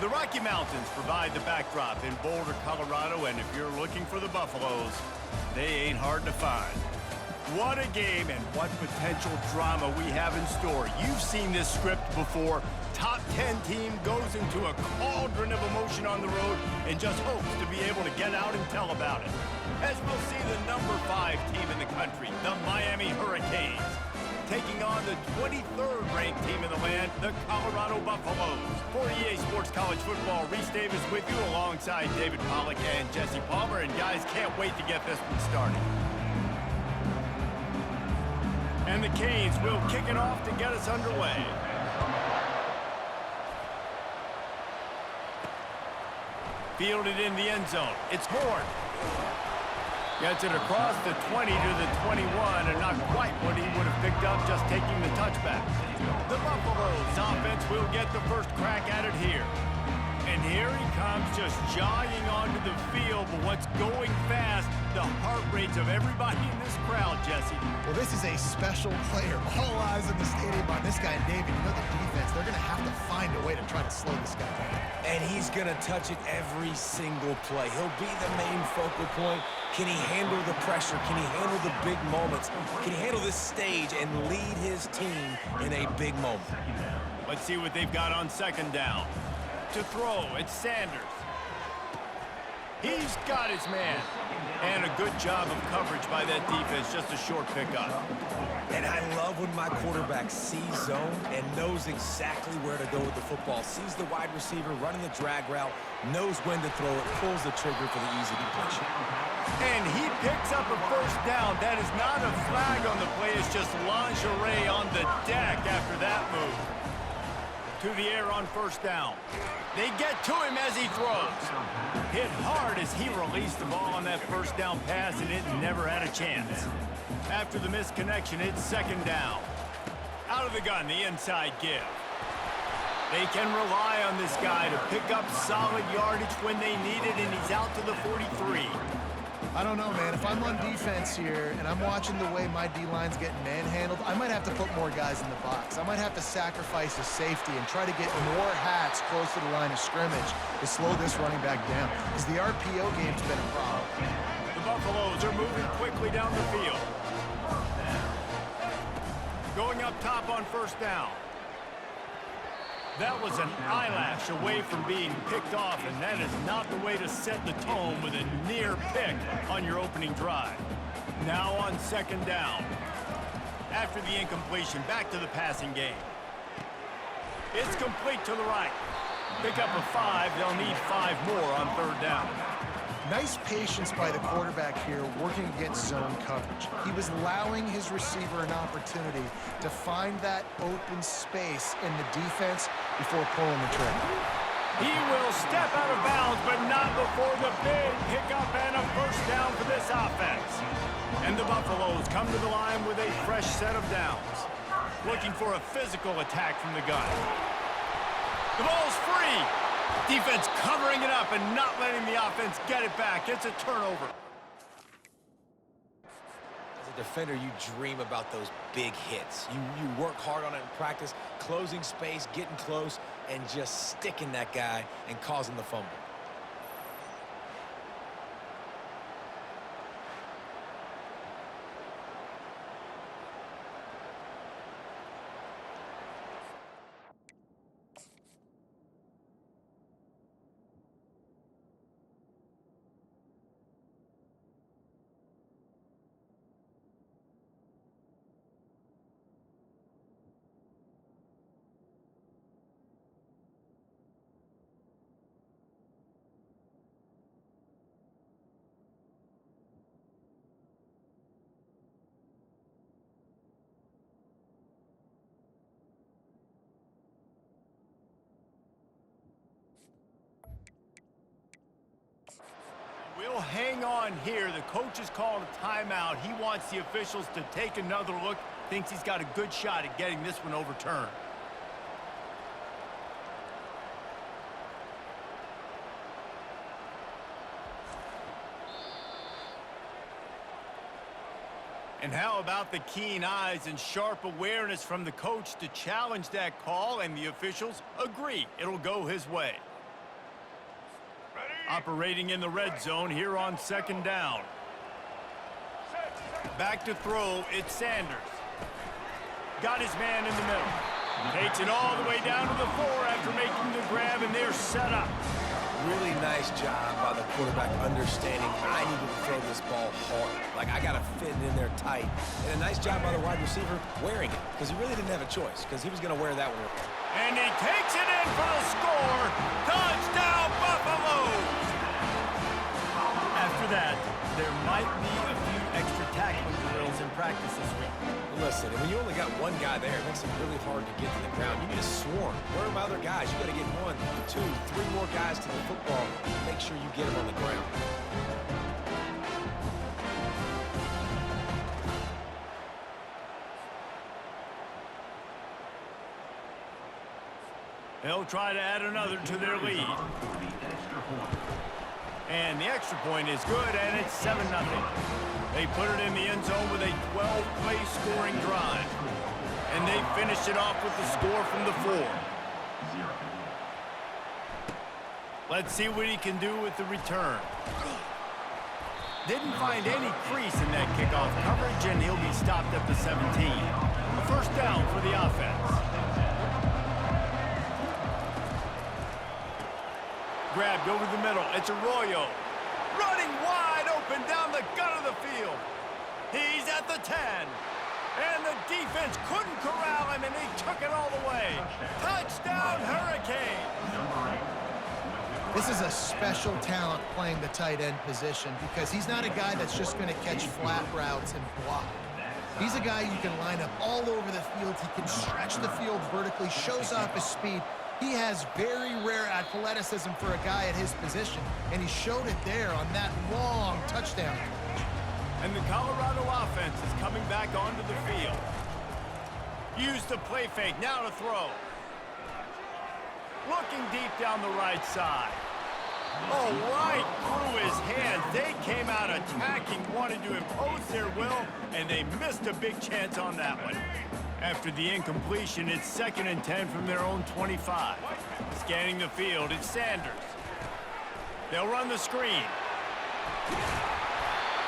The Rocky Mountains provide the backdrop in Boulder, Colorado, and if you're looking for the Buffaloes, they ain't hard to find. What a game and what potential drama we have in store. You've seen this script before. Top 10 team goes into a cauldron of emotion on the road and just hopes to be able to get out and tell about it. As we'll see the number 5 team in the country, the Miami Hurricanes, taking on the 23rd ranked team in the land, the Colorado Buffaloes. For EA Sports College Football, Reese Davis with you alongside David Pollack and Jesse Palmer. And guys, can't wait to get this one started. And the Canes will kick it off to get us underway. Fielded in the end zone. It's Horn. Gets it across the 20 to the 21, and not quite what he would have picked up just taking the touchback. The Buffaloes offense will get the first crack at it here. And here he comes, just jogging onto the field, but what's going fast, the heart rates of everybody in this crowd, Jesse. Well, this is a special player. All eyes in the stadium on this guy, David. You know the defense, they're going to have to find a way to try to slow this guy down. And he's going to touch it every single play. He'll be the main focal point. Can he handle the pressure? Can he handle the big moments? Can he handle this stage and lead his team in a big moment? Let's see what they've got on second down. To throw, it's Sanders. He's got his man. And a good job of coverage by that defense, just a short pickup. And I love when my quarterback sees zone and knows exactly where to go with the football. Sees the wide receiver running the drag route, knows when to throw it, pulls the trigger for the easy completion. And he picks up a first down. That is not a flag on the play. It's just lingerie on the deck after that move. To the air on first down. They get to him as he throws. Hit hard as he released the ball on that first down pass, and it never had a chance. After the misconnection, it's second down. Out of the gun, the inside give. They can rely on this guy to pick up solid yardage when they need it, and he's out to the 43. I don't know, man. If I'm on defense here and I'm watching the way my D-line's getting manhandled, I might have to put more guys in the box. I might have to sacrifice a safety and try to get more hats close to the line of scrimmage to slow this running back down, because the RPO game's been a problem. The Buffaloes are moving quickly down the field. Going up top on first down. That was an eyelash away from being picked off, and that is not the way to set the tone with a near pick on your opening drive. Now on second down. After the incompletion, back to the passing game. It's complete to the right. Pick up a 5. They'll need 5 more on third down. Nice patience by the quarterback here working against zone coverage. He was allowing his receiver an opportunity to find that open space in the defense before pulling the trigger. He will step out of bounds, but not before the big pickup and a first down for this offense. And the Buffaloes come to the line with a fresh set of downs. Looking for a physical attack from the gun. The ball's free. Defense covering it up and not letting the offense get it back. It's a turnover. As a defender, you dream about those big hits. You work hard on it in practice, closing space, getting close, and just sticking that guy and causing the fumble. We'll hang on here. The coach has called a timeout. He wants the officials to take another look. Thinks he's got a good shot at getting this one overturned. And how about the keen eyes and sharp awareness from the coach to challenge that call, and the officials agree it'll go his way. Operating in the red zone here on second down. Back to throw, it's Sanders. Got his man in the middle. Takes it all the way down to the 4 after making the grab, and they're set up. Really nice job by the quarterback understanding I need to throw this ball hard. Like, I got to fit it in there tight. And a nice job by the wide receiver wearing it, because he really didn't have a choice, because he was going to wear that one. And he takes it in for the score. Touchdown, Buffaloes! After that, there might be a few extra tackling drills in practice this week. Listen, when you only got one guy there, it makes it really hard to get to the ground. You need a swarm. Where are my other guys? You got to get 1, 2, 3 more guys to the football. Make sure you get them on the ground. They'll try to add another to their lead. And the extra point is good, and it's 7-0. They put it in the end zone with a 12-play scoring drive. And they finish it off with the score from the 4. Let's see what he can do with the return. Didn't find any crease in that kickoff coverage, and he'll be stopped at the 17. A first down for the offense. Grabbed over the middle. It's Arroyo. Running wide open down the gut of the field. He's at the 10. And the defense couldn't corral him, and he took it all the way. Touchdown, Hurricane. This is a special talent playing the tight end position because he's not a guy that's just going to catch flat routes and block. He's a guy you can line up all over the field. He can stretch the field vertically, shows off his speed. He has very rare athleticism for a guy at his position, and he showed it there on that long touchdown catch. And the Colorado offense is coming back onto the field. Use the play fake, now to throw. Looking deep down the right side. Oh, right through his hands. They came out attacking, wanted to impose their will, and they missed a big chance on that one. After the incompletion, it's 2nd and 10 from their own 25. Scanning the field, it's Sanders. They'll run the screen.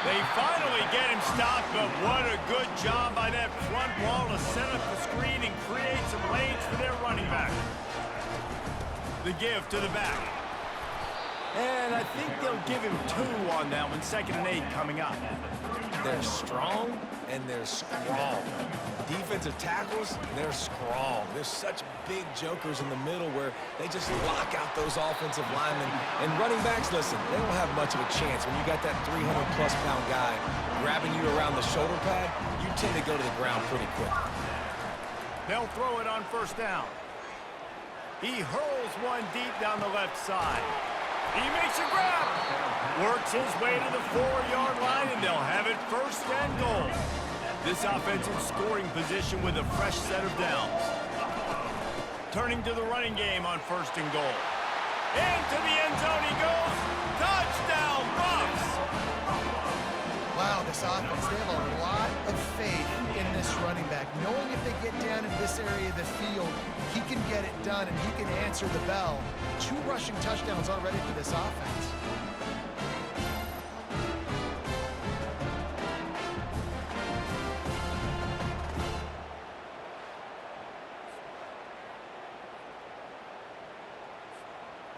They finally get him stopped, but what a good job by that front wall to set up the screen and create some lanes for their running back. The give to the back. And I think they'll give him 2 on that one. 2nd and 8 coming up. They're strong and they're strong. Defensive tackles, they're strong. There's such big jokers in the middle where they just lock out those offensive linemen. And running backs, listen, they don't have much of a chance. When you got that 300-plus pound guy grabbing you around the shoulder pad, you tend to go to the ground pretty quick. They'll throw it on first down. He hurls one deep down the left side. He makes a grab. Works his way to the 4-yard line, and they'll have it 1st and goal. This offense in scoring position with a fresh set of downs. Turning to the running game on 1st and goal. Into the end zone he goes. Touchdown, Buffs! Wow, this offense, they have a lot of faith in this running back. Knowing if they get down in this area of the field, he can get it done and he can answer the bell. 2 rushing touchdowns already for this offense.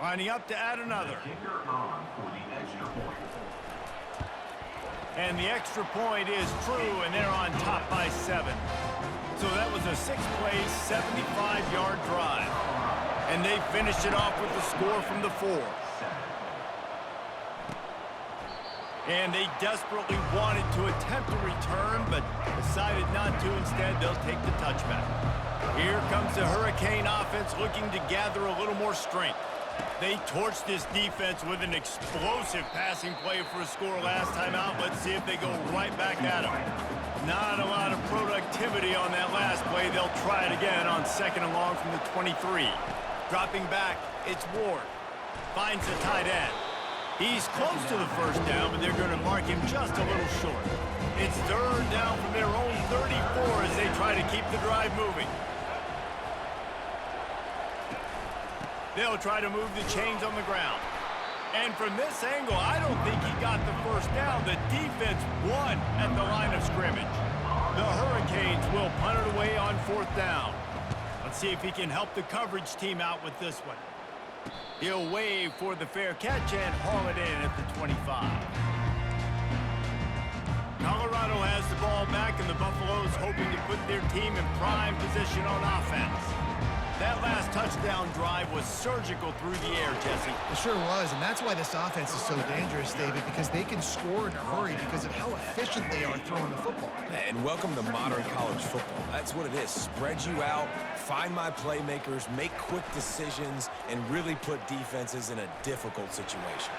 Lining up to add another. And the extra point is true, and they're on top by 7. So that was a 6-play, 75-yard drive. And they finished it off with the score from the 4. And they desperately wanted to attempt a return, but decided not to. Instead, they'll take the touchback. Here comes the Hurricane offense looking to gather a little more strength. They torched this defense with an explosive passing play for a score last time out. Let's see if they go right back at him. Not a lot of productivity on that last play. They'll try it again on 2nd and long from the 23. Dropping back, it's Ward. Finds the tight end. He's close to the 1st down, but they're going to mark him just a little short. It's 3rd down from their own 34 as they try to keep the drive moving. They'll try to move the chains on the ground. And from this angle, I don't think he got the first down. The defense won at the line of scrimmage. The Hurricanes will punt it away on 4th down. Let's see if he can help the coverage team out with this one. He'll wave for the fair catch and haul it in at the 25. Colorado has the ball back, and the Buffaloes hoping to put their team in prime position on offense. That last touchdown drive was surgical through the air, Jesse. It sure was, and that's why this offense is so dangerous, David, because they can score in a hurry because of how efficient they are throwing the football. And welcome to modern college football. That's what it is. Spread you out, find my playmakers, make quick decisions, and really put defenses in a difficult situation.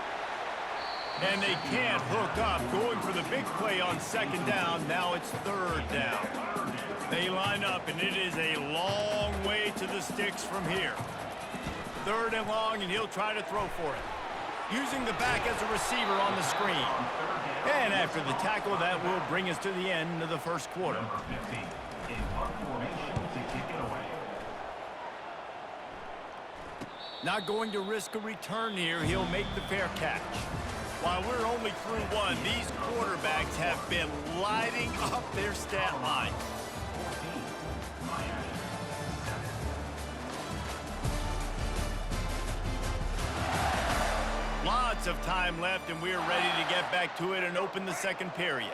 And they can't hook up, going for the big play on 2nd down. Now it's 3rd down. They line up, and it is a long way to the sticks from here. 3rd and long, and he'll try to throw for it, using the back as a receiver on the screen. And after the tackle, that will bring us to the end of the first quarter. Not going to risk a return here. He'll make the fair catch. While we're only through one, these quarterbacks have been lighting up their stat line. Lots of time left, and we're ready to get back to it and open the second period.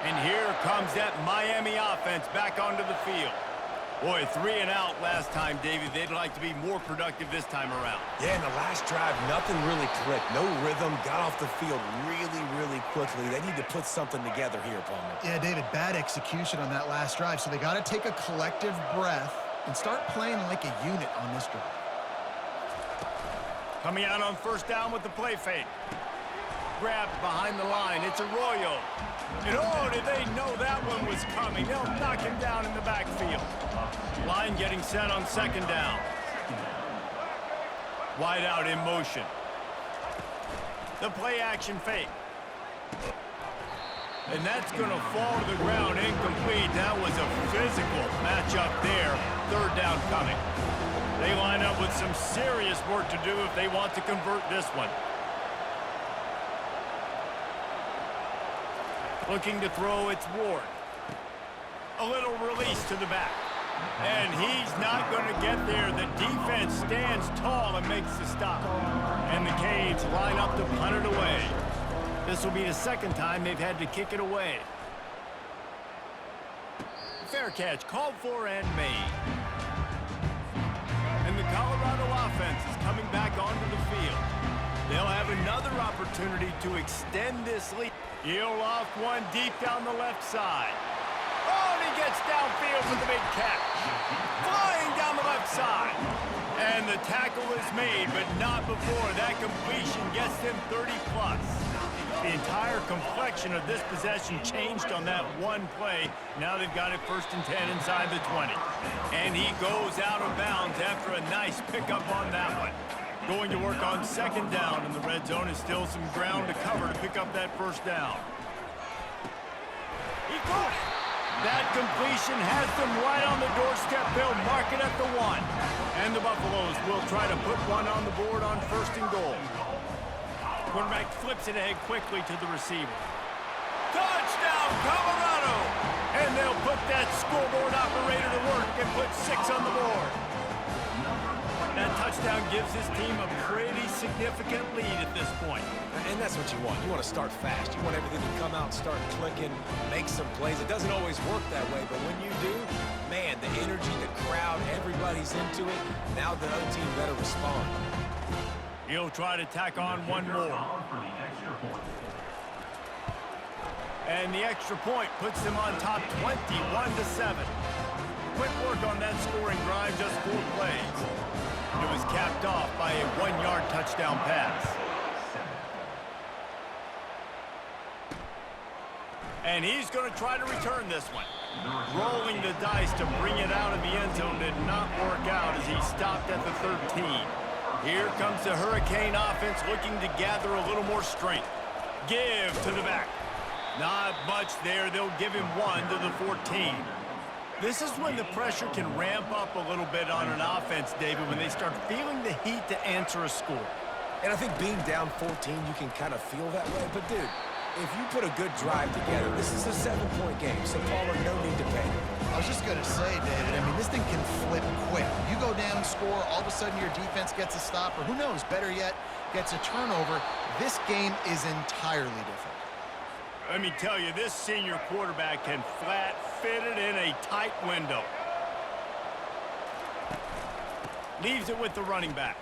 And here comes that Miami offense back onto the field. Boy, 3 and out last time, David. They'd like to be more productive this time around. Yeah, in the last drive, nothing really clicked. No rhythm, got off the field really quickly. They need to put something together here, Palmer. Yeah, David, bad execution on that last drive, so they got to take a collective breath and start playing like a unit on this drive. Coming out on 1st down with the play fake. Grabbed behind the line. It's Arroyo. And oh, did they know that one was coming? They'll knock him down in the backfield. Line getting set on 2nd down. Wide out in motion. The play action fake. And that's going to fall to the ground incomplete. That was a physical matchup there. 3rd down coming. They line up with some serious work to do if they want to convert this one. Looking to throw, it's Ward. A little release to the back. And he's not going to get there. The defense stands tall and makes the stop. And the Canes line up to punt it away. This will be the 2nd time they've had to kick it away. Fair catch called for and made. And the Colorado offense is coming back onto the field. They'll have another opportunity to extend this lead. He'll loft one deep down the left side. Oh, and he gets downfield with the big catch. Flying down the left side. And the tackle is made, but not before that completion gets them 30-plus. The entire complexion of this possession changed on that one play. Now they've got it 1st and 10 inside the 20. And he goes out of bounds after a nice pickup on that one. Going to work on 2nd down, and the red zone is still some ground to cover to pick up that 1st down. He caught it. That completion has them right on the doorstep. They'll mark it at the 1. And the Buffaloes will try to put one on the board on 1st and goal. Quarterback flips it ahead quickly to the receiver. Touchdown, Colorado! And they'll put that scoreboard operator to work and put 6 on the board. That touchdown gives his team a pretty significant lead at this point. And that's what you want. You want to start fast. You want everything to come out, start clicking, make some plays. It doesn't always work that way, but when you do, man, the energy, the crowd, everybody's into it. Now the other team better respond. He'll try to tack on one more. And the extra point puts them on top 21-7. Quick work on that scoring drive, just 4 plays. It was capped off by a 1-yard touchdown pass. And he's going to try to return this one. Rolling the dice to bring it out of the end zone did not work out as he stopped at the 13. Here comes the Hurricane offense looking to gather a little more strength. Give to the back. Not much there. They'll give him 1 to the 14. This is when the pressure can ramp up a little bit on an offense, David, when they start feeling the heat to answer a score. And I think being down 14, you can kind of feel that way. But, dude, if you put a good drive together, this is a 7-point game, so Pollard, no need to panic. I was just going to say, David, I mean, this thing can flip quick. You go down, score, all of a sudden your defense gets a stop, or who knows, better yet, gets a turnover. This game is entirely different. Let me tell you, this senior quarterback can flat fit it in a tight window. Leaves it with the running back.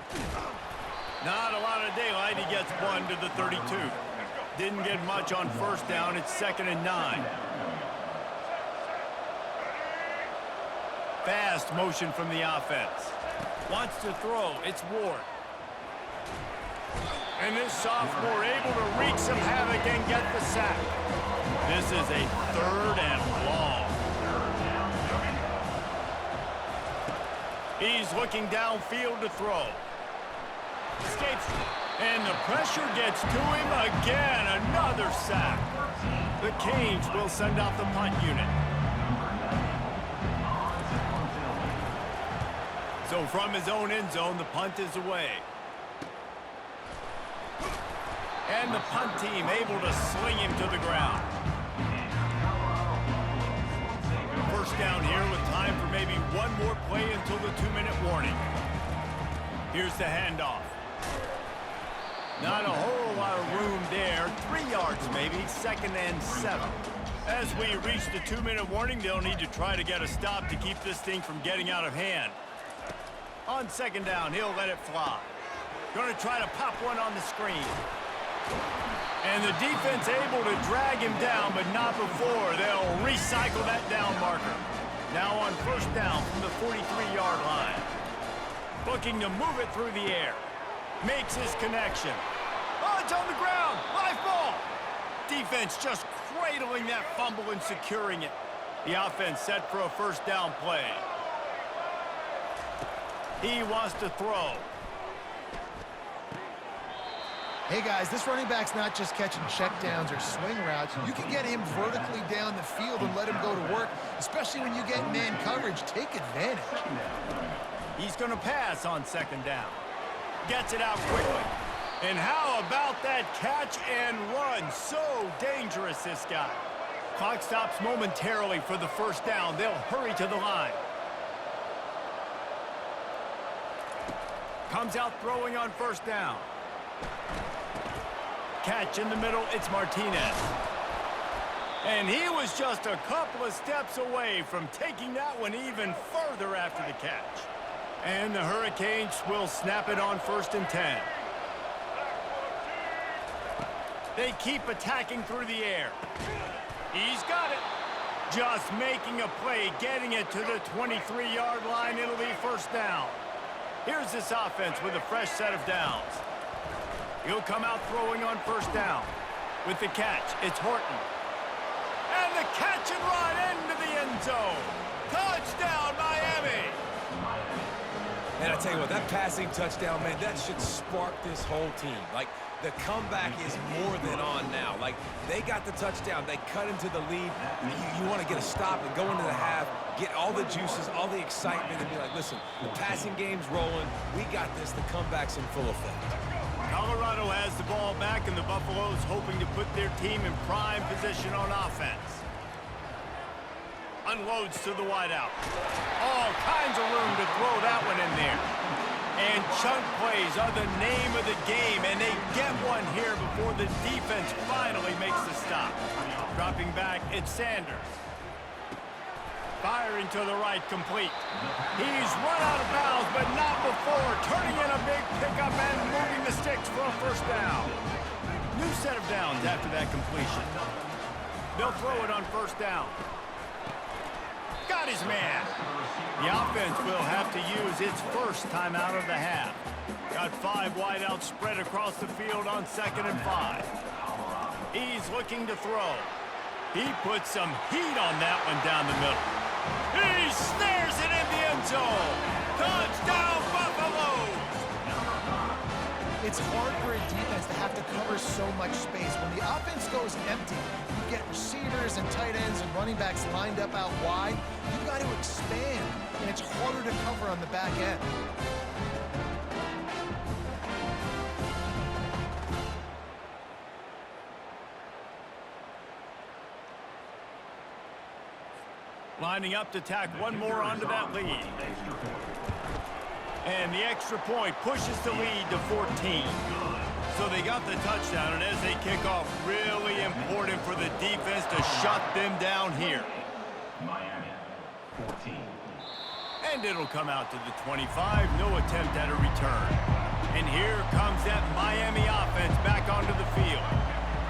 Not a lot of daylight. He gets one to the 32. Didn't get much on first down. It's 2nd and 9. Fast motion from the offense. Wants to throw. It's Ward. And this sophomore able to wreak some havoc and get the sack. This is a 3rd and long. He's looking downfield to throw. Escapes. And the pressure gets to him again. Another sack. The Canes will send out the punt unit. So from his own end zone, the punt is away. And the punt team able to sling him to the ground. First down here with time for maybe one more play until the 2-minute warning. Here's the handoff. Not a whole lot of room there. 3 yards maybe, 2nd and 7. As we reach the 2-minute warning, they'll need to try to get a stop to keep this thing from getting out of hand. On 2nd down, he'll let it fly. Going to try to pop one on the screen. And the defense able to drag him down, but not before. They'll recycle that down marker. Now on first down from the 43-yard line. Looking to move it through the air. Makes his connection. Oh, it's on the ground. Live ball. Defense just cradling that fumble and securing it. The offense set for a first down play. He wants to throw. Hey, guys, this running back's not just catching checkdowns or swing routes. You can get him vertically down the field and let him go to work, especially when you get man coverage. Take advantage. He's going to pass on 2nd down. Gets it out quickly. And how about that catch and run? So dangerous, this guy. Clock stops momentarily for the first down. They'll hurry to the line. Comes out throwing on first down. Catch in the middle, it's Martinez. And he was just a couple of steps away from taking that one even further after the catch. And the Hurricanes will snap it on 1st and 10. They keep attacking through the air. He's got it. Just making a play, getting it to the 23-yard line. It'll be first down. Here's this offense with a fresh set of downs. He'll come out throwing on first down. With the catch, it's Horton. And the catch and run into the end zone. Touchdown, Miami! And I tell you what, that passing touchdown, man, that should spark this whole team. Like, the comeback is more than on now. Like, they got the touchdown. They cut into the lead. You want to get a stop and go into the half, get all the juices, all the excitement, and be like, listen, the passing game's rolling. We got this. The comeback's in full effect. Colorado has the ball back, and the Buffaloes hoping to put their team in prime position on offense. Unloads to the wideout. All kinds of room to throw that one in there. And chunk plays are the name of the game, and they get one here before the defense finally makes the stop. Dropping back, it's Sanders. Firing to the right, complete. He's run out of bounds, but not before turning in a big pickup and moving the sticks for a first down. New set of downs after that completion. They'll throw it on first down. Got his man. The offense will have to use its first timeout of the half. Got 5 wideouts spread across the field on 2nd and 5. He's looking to throw. He puts some heat on that one down the middle. He snares it in the end zone. Touchdown, Buffaloes! It's hard for a defense to have to cover so much space. When the offense goes empty, you get receivers and tight ends and running backs lined up out wide. You've got to expand, and it's harder to cover on the back end. Lining up to tack one more onto that lead. And the extra point pushes the lead to 14. So they got the touchdown, and as they kick off, really important for the defense to shut them down here. Miami, 14. And it'll come out to the 25, no attempt at a return. And here comes that Miami offense back onto the field.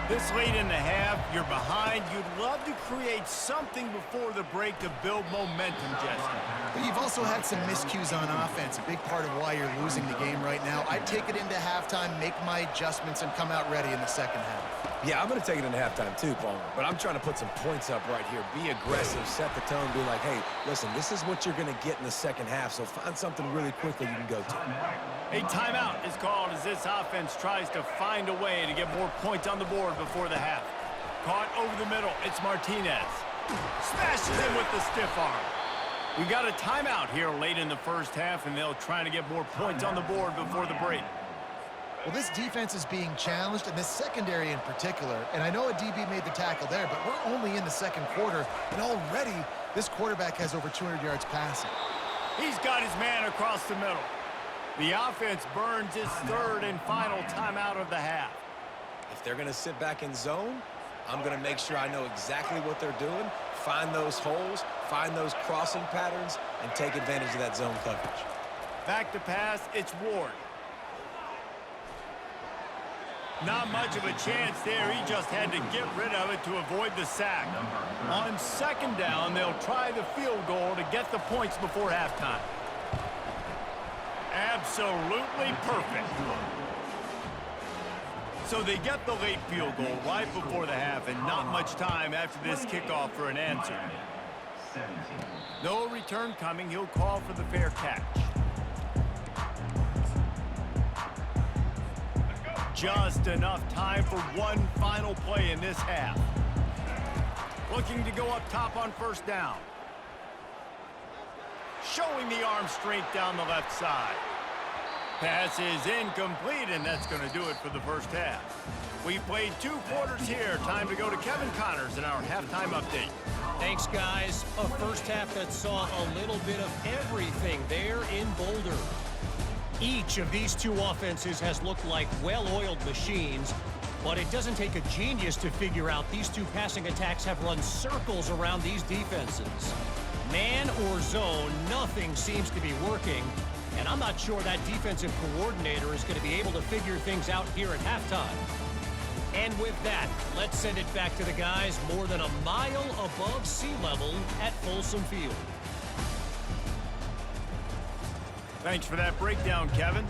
This late in the half, you're behind. You'd love to create something before the break to build momentum, Jesse. But you've also had some miscues on offense, a big part of why you're losing the game right now. I'd take it into halftime, make my adjustments, and come out ready in the second half. Yeah, I'm going to take it into halftime too, Palmer. But I'm trying to put some points up right here. Be aggressive, set the tone, be like, hey, listen, this is what you're going to get in the second half, so find something really quickly you can go to. A timeout is called as this offense tries to find a way to get more points on the board before the half. Caught over the middle, it's Martinez. Smashes him with the stiff arm. We got a timeout here late in the first half, and they'll try to get more points on the board before the break. Well, this defense is being challenged, and this secondary in particular, and I know a DB made the tackle there, but we're only in the second quarter, and already this quarterback has over 200 yards passing. He's got his man across the middle. The offense burns his third and final timeout of the half. If they're going to sit back in zone, I'm going to make sure I know exactly what they're doing, find those holes, find those crossing patterns, and take advantage of that zone coverage. Back to pass, it's Ward. Not much of a chance there. He just had to get rid of it to avoid the sack. On second down, they'll try the field goal to get the points before halftime. Absolutely perfect. So they get the late field goal right before the half, and not much time after this kickoff for an answer. No return coming. He'll call for the fair catch. Just enough time for one final play in this half. Looking to go up top on first down. Showing the arm strength down the left side. Pass is incomplete, and that's going to do it for the first half. We've played 2 quarters here. Time to go to Kevin Connors in our halftime update. Thanks, guys. A first half that saw a little bit of everything there in Boulder. Each of these two offenses has looked like well-oiled machines, but it doesn't take a genius to figure out these two passing attacks have run circles around these defenses. Man or zone, nothing seems to be working, and I'm not sure that defensive coordinator is going to be able to figure things out here at halftime. And with that, let's send it back to the guys more than a mile above sea level at Folsom Field. Thanks for that breakdown, Kevin.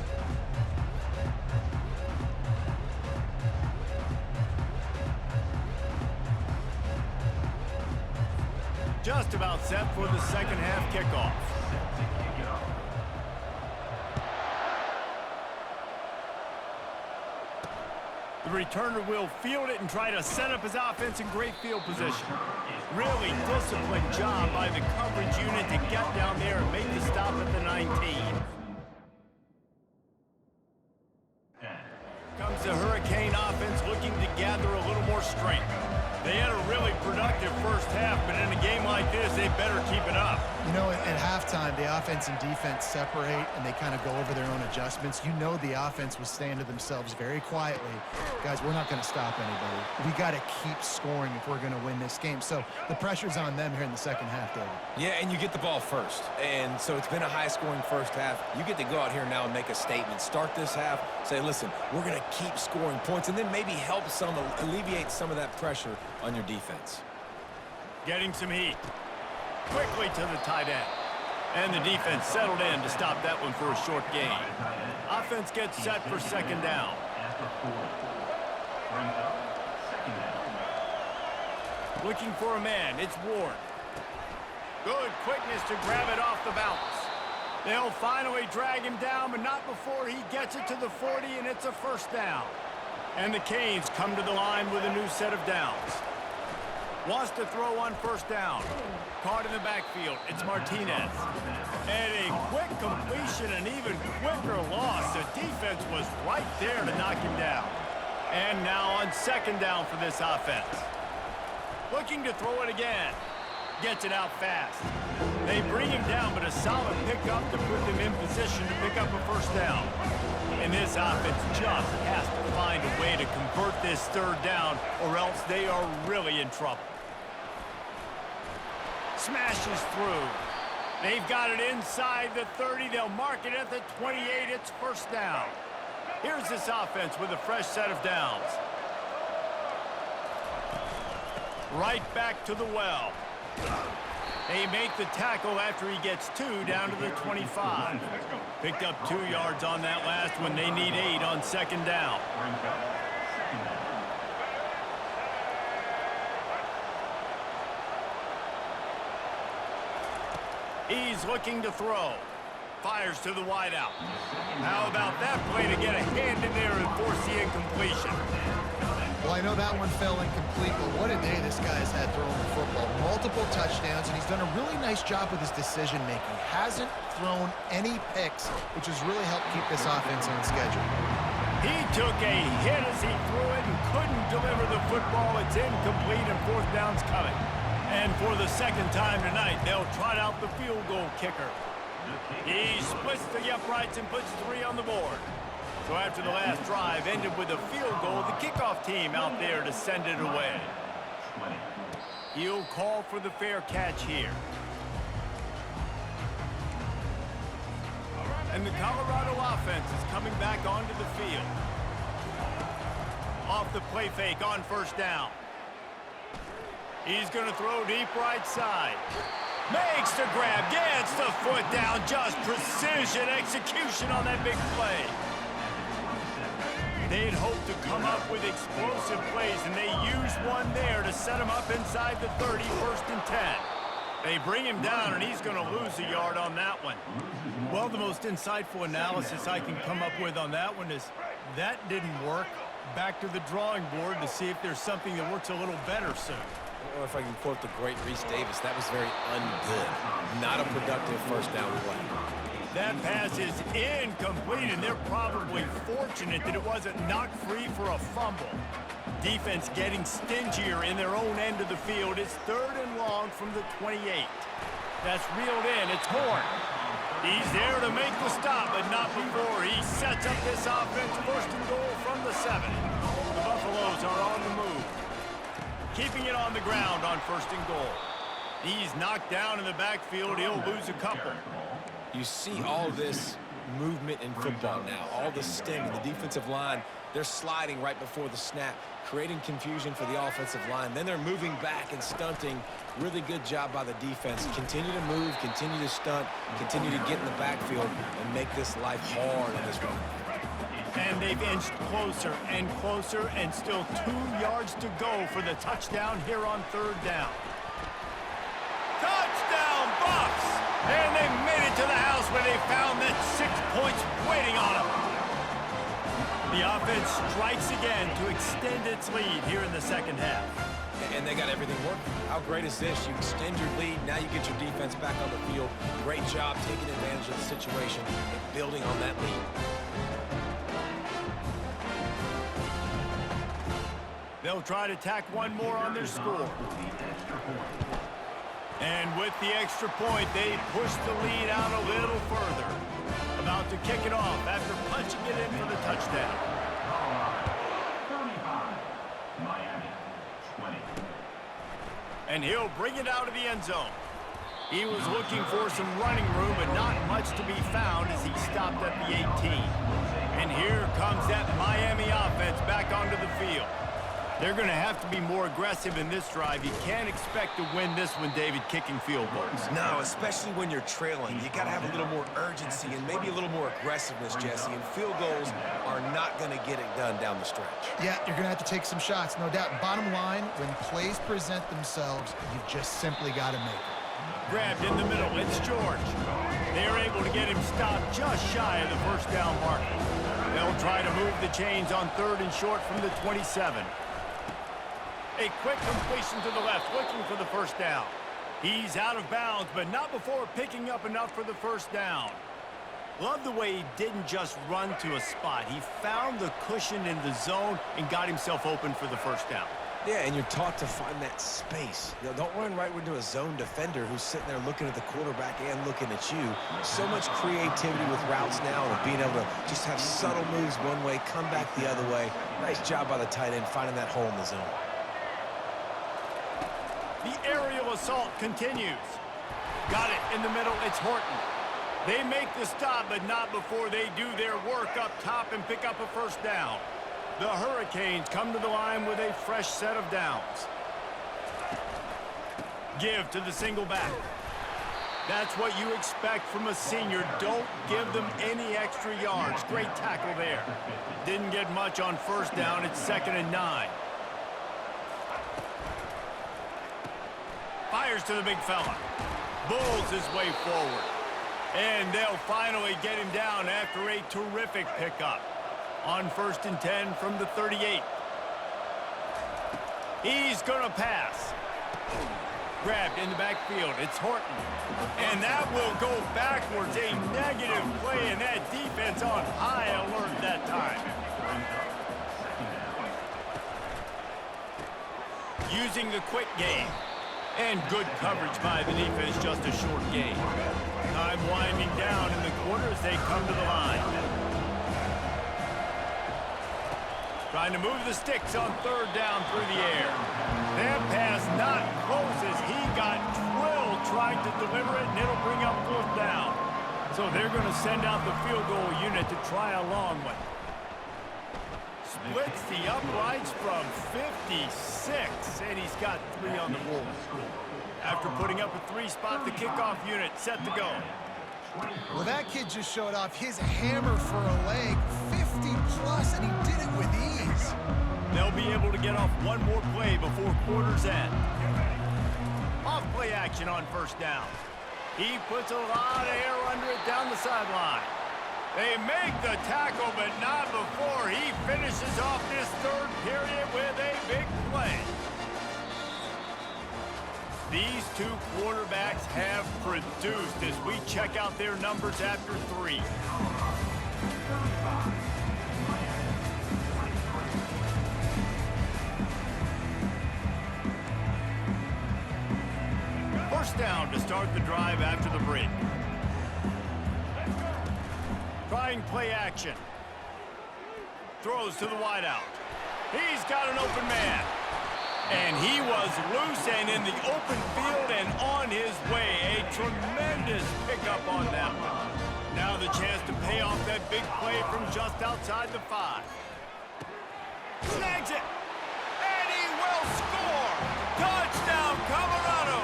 Just about set for the second half kickoff. The returner will field it and try to set up his offense in great field position. Really disciplined job by the coverage unit to get down there and make the stop at the 19. Comes the Hurricane offense looking to gather a little more strength. They had a really productive first half, but in a game like this, they better keep it up. You know, at halftime, the offense and defense separate, and they kind of go over their own adjustments. You know the offense was saying to themselves very quietly, guys, we're not going to stop anybody. We got to keep scoring if we're going to win this game. So the pressure's on them here in the second half, David. Yeah, and you get the ball first. And so it's been a high-scoring first half. You get to go out here now and make a statement. Start this half, say, listen, we're going to keep scoring points, and then maybe help alleviate some of that pressure on your defense. Getting some heat. Quickly to the tight end. And the defense settled in to stop that one for a short gain. Offense gets set for second down. Looking for a man, it's Ward. Good quickness to grab it off the bounce. They'll finally drag him down, but not before he gets it to the 40, and it's a first down. And the Canes come to the line with a new set of downs. Wants to throw on first down. Caught in the backfield, it's Martinez. And a quick completion, an even quicker loss. The defense was right there to knock him down. And now on second down for this offense. Looking to throw it again. Gets it out fast. They bring him down, but a solid pickup to put them in position to pick up a first down. And this offense just has to find a way to convert this third down, or else they are really in trouble. Smashes through. They've got it inside the 30. They'll mark it at the 28. It's first down. Here's this offense with a fresh set of downs. Right back to the well. They make the tackle after he gets 2 down to the 25. Picked up 2 yards on that last one. They need 8 on second down. He's looking to throw. Fires to the wideout. How about that play to get a hand in there and force the incompletion? Well, I know that one fell incomplete, but what a day this guy's had throwing the football. Multiple touchdowns, and he's done a really nice job with his decision-making. Hasn't thrown any picks, which has really helped keep this offense on schedule. He took a hit as he threw it and couldn't deliver the football. It's incomplete, and fourth down's coming. And for the second time tonight, they'll trot out the field goal kicker. He splits the uprights and puts 3 on the board. So after the last drive ended with a field goal, the kickoff team out there to send it away. He'll call for the fair catch here. And the Colorado offense is coming back onto the field. Off the play fake on first down. He's going to throw deep right side. Makes the grab, gets the foot down, just precision execution on that big play. They'd hoped to come up with explosive plays, and they used one there to set him up inside the 30, first and 10. They bring him down, and he's going to lose a yard on that one. Well, the most insightful analysis I can come up with on that one is that didn't work. Back to the drawing board to see if there's something that works a little better soon. Or if I can quote the great Reese Davis, that was very ungood. Not a productive first down play. That pass is incomplete, and they're probably fortunate that it wasn't knocked free for a fumble. Defense getting stingier in their own end of the field. It's 3rd and long from the 28. That's reeled in. It's Horn. He's there to make the stop, but not before he sets up this offense. First and goal from the 7. The Buffaloes are on the move. Keeping it on the ground on first and goal. He's knocked down in the backfield. He'll lose a couple. You see all this movement in football now, all the sting in the defensive line. They're sliding right before the snap, creating confusion for the offensive line. Then they're moving back and stunting. Really good job by the defense. Continue to move, continue to stunt, continue to get in the backfield and make this life hard on this run. And they've inched closer and still 2 yards to go for the touchdown here on 3rd down. Touchdown, Buffs! And they made it to the house where they found that 6 points waiting on them. The offense strikes again to extend its lead here in the second half. And they got everything working. How great is this? You extend your lead, now you get your defense back on the field. Great job taking advantage of the situation and building on that lead. They'll try to tack one more on their score. And with the extra point, they push the lead out a little further. About to kick it off after punching it in for the touchdown. 35, Miami, 20. And he'll bring it out of the end zone. He was looking for some running room, but not much to be found as he stopped at the 18. And here comes that Miami offense back onto the field. They're going to have to be more aggressive in this drive. You can't expect to win this one, David, kicking field goals. No, especially when you're trailing. You got to have a little more urgency and maybe a little more aggressiveness, Jesse. And field goals are not going to get it done down the stretch. Yeah, you're going to have to take some shots, no doubt. Bottom line, when plays present themselves, you've just simply got to make it. Grabbed in the middle. It's George. They're able to get him stopped just shy of the first down mark. They'll try to move the chains on 3rd and short from the 27. A quick completion to the left, looking for the first down. He's out of bounds, but not before picking up enough for the first down. Love the way he didn't just run to a spot. He found the cushion in the zone and got himself open for the first down. Yeah, and you're taught to find that space. You know, don't run right into a zone defender who's sitting there looking at the quarterback and looking at you. So much creativity with routes now and being able to just have subtle moves one way, come back the other way. Nice job by the tight end finding that hole in the zone. The aerial assault continues. Got it in the middle. It's Horton. They make the stop, but not before they do their work up top and pick up a first down. The Hurricanes come to the line with a fresh set of downs. Give to the single back. That's what you expect from a senior. Don't give them any extra yards. Great tackle there. Didn't get much on first down. It's 2nd and 9. Fires to the big fella. Bulls his way forward. And they'll finally get him down after a terrific pickup. On 1st and 10 from the 38. He's going to pass. Grabbed in the backfield. It's Horton. And that will go backwards. A negative play, and that defense on high alert that time. Using the quick game. And good coverage by the defense, just a short gain. Time winding down in the quarter as they come to the line. Trying to move the sticks on 3rd down through the air. That pass not close as he got drilled trying to deliver it, and it'll bring up 4th down. So they're going to send out the field goal unit to try a long one. Splits the uprights from 56, and he's got 3 on the board. After putting up a 3-spot, the kickoff unit set to go. Well, that kid just showed off his hammer for a leg, 50-plus, and he did it with ease. They'll be able to get off one more play before quarter's end. Off play action on 1st down. He puts a lot of air under it down the sideline. They make the tackle, but not before he finishes off this 3rd period with a big play. These two quarterbacks have produced as we check out their numbers after 3. First down to start the drive after the break. Trying play action. Throws to the wideout. He's got an open man. And he was loose and in the open field and on his way. A tremendous pickup on that one. Now the chance to pay off that big play from just outside the 5. Snags it. And he will score. Touchdown, Colorado.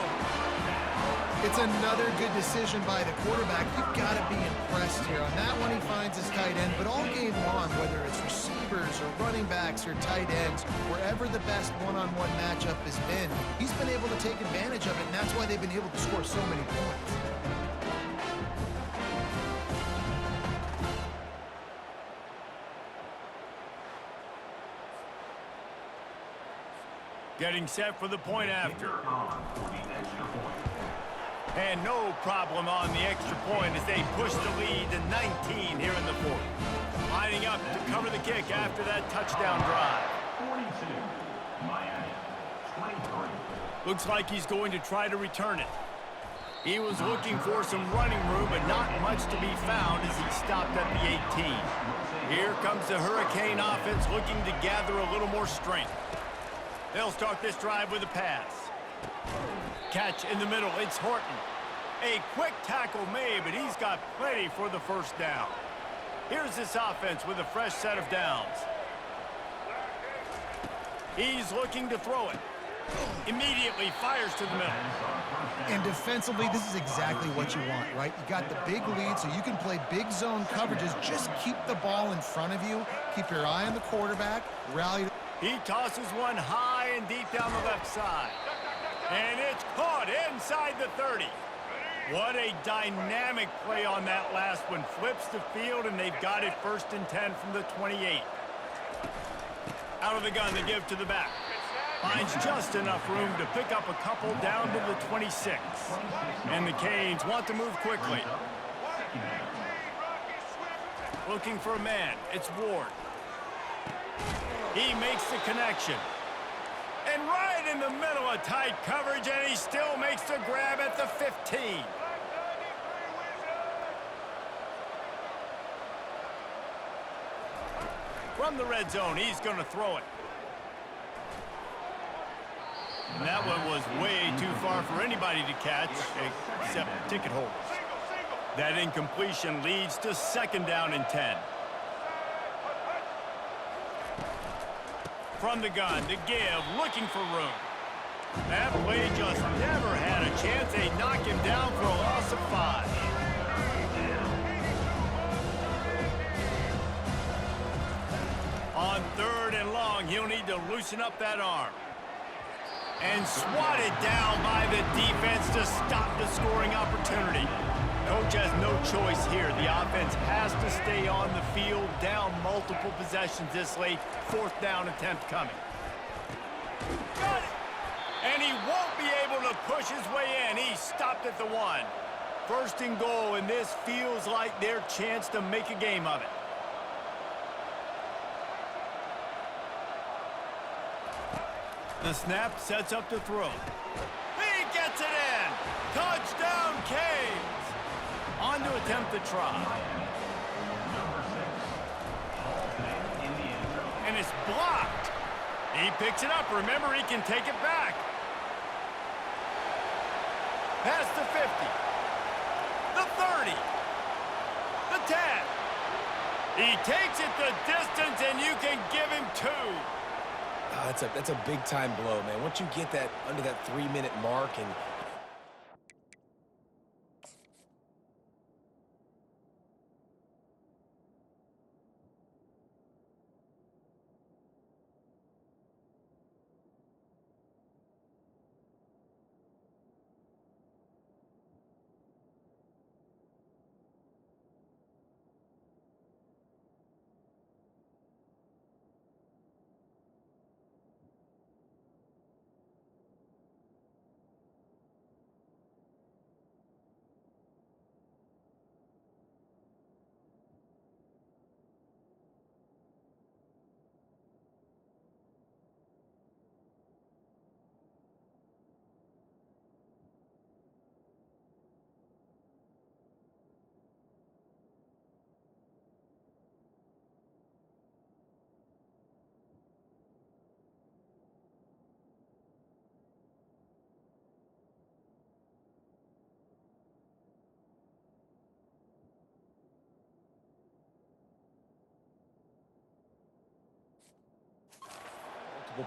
It's another good decision by the quarterback. You've got to be impressed here. On that one, he finds his tight end, but all game long, whether it's receivers or running backs or tight ends, wherever the best one-on-one matchup has been, he's been able to take advantage of it, and that's why they've been able to score so many points. Getting set for the point after. And no problem on the extra point as they push the lead to 19 here in the 4th. Lining up to cover the kick after that touchdown drive. 42, Miami, 23. Looks like he's going to try to return it. He was looking for some running room, but not much to be found as he stopped at the 18. Here comes the Hurricane offense looking to gather a little more strength. They'll start this drive with a pass. Catch in the middle, it's Horton. A quick tackle made, but he's got plenty for the first down. Here's this offense with a fresh set of downs. He's looking to throw it. Immediately fires to the middle. And defensively, this is exactly what you want, right? You got the big lead, so you can play big zone coverages. Just keep the ball in front of you. Keep your eye on the quarterback. Rally. He tosses one high and deep down the left side. And it's caught inside the 30. What a dynamic play on that last one. Flips the field, and they've got it 1st and 10 from the 28. Out of the gun, they give to the back. Finds just enough room to pick up a couple down to the 26. And the Canes want to move quickly. Looking for a man. It's Ward. He makes the connection. And right in the middle of tight coverage, and he still makes the grab at the 15. From the red zone, he's going to throw it. And that one was way too far for anybody to catch, except ticket holders. That incompletion leads to 2nd down and 10. From the gun to give, looking for room. That play just never had a chance. They knock him down for a loss of 5. On 3rd and long, he'll need to loosen up that arm. And swatted down by the defense to stop the scoring opportunity. Coach has no choice here. The offense has to stay on the field, down multiple possessions this late. 4th down attempt coming. Got it! And he won't be able to push his way in. He stopped at the 1. 1st and goal, and this feels like their chance to make a game of it. The snap sets up the throw. He gets it in! Touchdown, Canes! On to attempt the try. And it's blocked. He picks it up. Remember, he can take it back. Past the 50. The 30. The 10. He takes it the distance, and you can give him 2. Oh, that's a big-time blow, man. Once you get that under that 3-minute mark and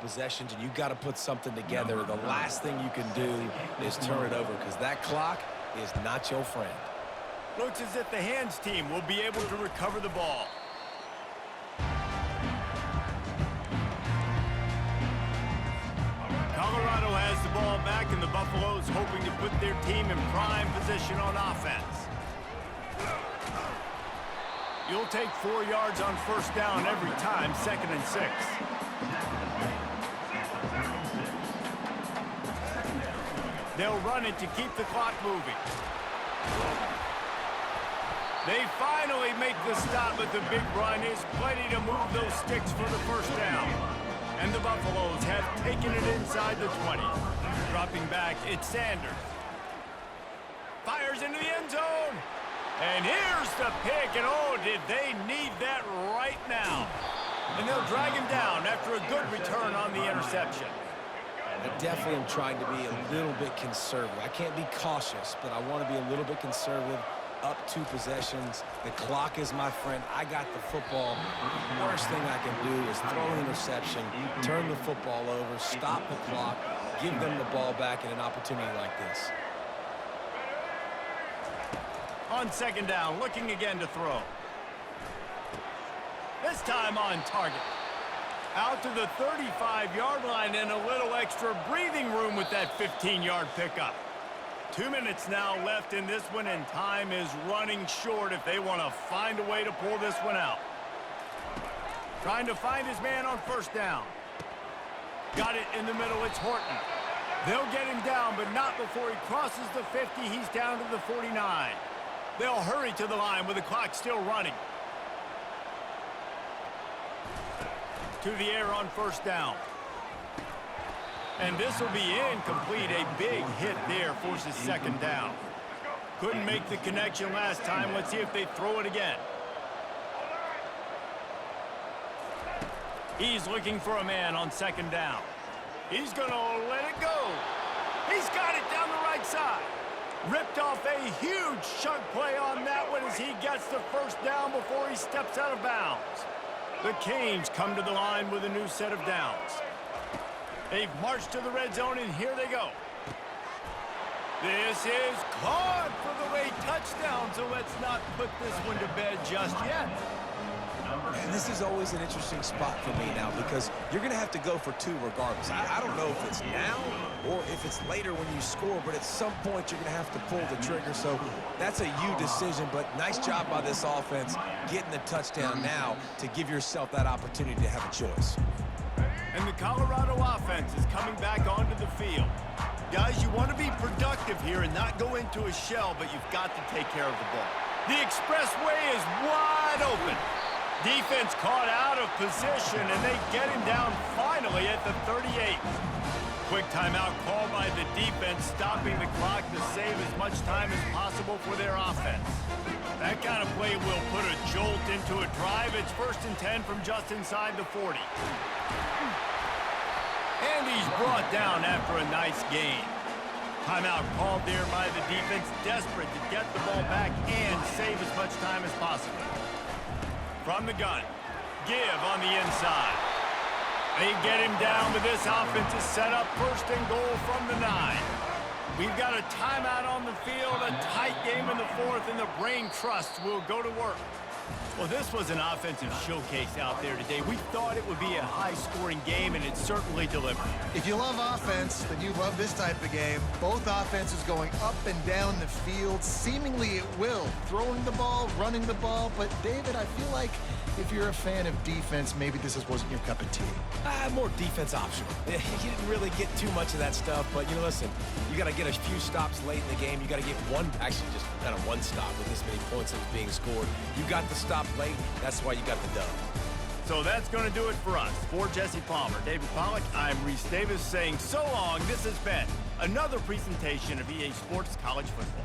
possessions, and you got to put something together. The last thing you can do is turn it over, because that clock is not your friend. Looks as if the hands team will be able to recover the ball. Colorado has the ball back, and the Buffaloes hoping to put their team in prime position on offense. You'll take 4 yards on 1st down every time, 2nd and 6. They'll run it to keep the clock moving. They finally make the stop, but the big run is plenty to move those sticks for the 1st down. And the Buffaloes have taken it inside the 20. Dropping back, it's Sanders. Fires into the end zone. And here's the pick, and oh, did they need that right now. And they'll drag him down after a good return on the interception. I definitely am trying to be a little bit conservative. I can't be cautious, but I want to be a little bit conservative. Up 2 possessions. The clock is my friend. I got the football. The worst thing I can do is throw an interception, turn the football over, stop the clock, give them the ball back in an opportunity like this. On 2nd down, looking again to throw. This time on target. Out to the 35-yard line, and a little extra breathing room with that 15-yard pickup. 2 minutes now left in this one, and time is running short if they want to find a way to pull this one out. Trying to find his man on 1st down. Got it in the middle, it's Horton. They'll get him down, but not before he crosses the 50. He's down to the 49. They'll hurry to the line with the clock still running. To the air on 1st down. And this will be incomplete. A big hit there forces second down. Couldn't make the connection last time. Let's see if they throw it again. He's looking for a man on second down. He's going to let it go. He's got it down the right side. Ripped off a huge chunk play on that one as he gets the first down before he steps out of bounds. The Canes come to the line with a new set of downs. They've marched to the red zone, and here they go. This is caught for the late touchdown, so let's not put this one to bed just yet. And this is always an interesting spot for me now because you're going to have to go for two regardless. I don't know if it's now or if it's later when you score, but at some point you're going to have to pull the trigger. So that's a you decision, but nice job by this offense getting the touchdown now to give yourself that opportunity to have a choice. And the Colorado offense is coming back onto the field. Guys, you want to be productive here and not go into a shell, but you've got to take care of the ball. The expressway is wide open. Defense caught out of position, and they get him down finally at the 38. Quick timeout called by the defense, stopping the clock to save as much time as possible for their offense. That kind of play will put a jolt into a drive. It's 1st and 10 from just inside the 40. And he's brought down after a nice gain. Timeout called there by the defense, desperate to get the ball back and save as much time as possible. From the gun, give on the inside. They get him down, but this offense is set up 1st and goal from the 9. We've got a timeout on the field, a tight game in the 4th, and the Brain Trust will go to work. Well, this was an offensive showcase out there today. We thought it would be a high-scoring game, and it certainly delivered. If you love offense, then you love this type of game. Both offenses going up and down the field, seemingly at will. Throwing the ball, running the ball. But, David, I feel like if you're a fan of defense, maybe this wasn't your cup of tea. More defense optional. You didn't really get too much of that stuff, but, listen, you got to get a few stops late in the game. You got to get actually just kind of one stop with this many points that was being scored. You got the stop late. That's why you got the dub. So that's going to do it for us. For Jesse Palmer, David Pollack, I'm Reese Davis saying so long. This has been another presentation of EA Sports College Football.